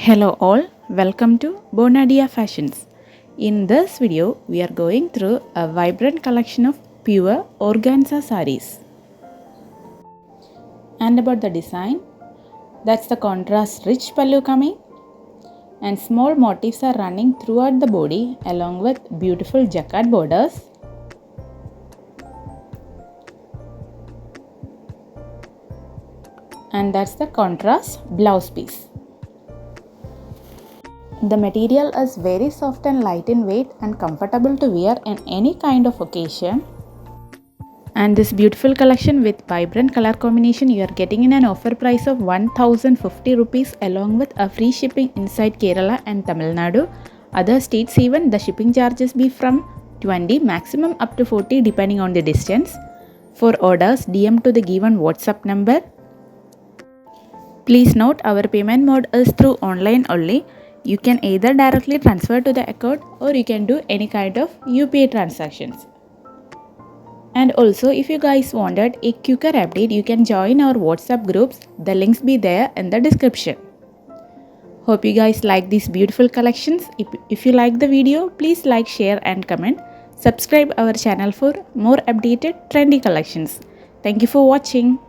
Hello all, welcome to bonadeafashions. In this video, we are going through a vibrant collection of pure organza sarees. And about the design, that's the contrast rich pallu coming, and small motifs are running throughout the body along with beautiful jacquard borders. And that's the contrast blouse piece. The material is very soft and light in weight and comfortable to wear in any kind of occasion. And this beautiful collection with vibrant color combination you are getting in an offer price of 1050 rupees along with a free shipping inside Kerala and Tamil Nadu. Other states even the shipping charges be from 20 maximum up to 40 depending on the distance. For orders, DM to the given WhatsApp number. Please note our payment mode is through online only. You can either directly transfer to the account or you can do any kind of UPI transactions. And also if you guys wanted a quicker update, you can join our WhatsApp groups. The links be there in the description. Hope you guys like these beautiful collections. If you like the video, please like, share and comment. Subscribe our channel for more updated trendy collections. Thank you for watching.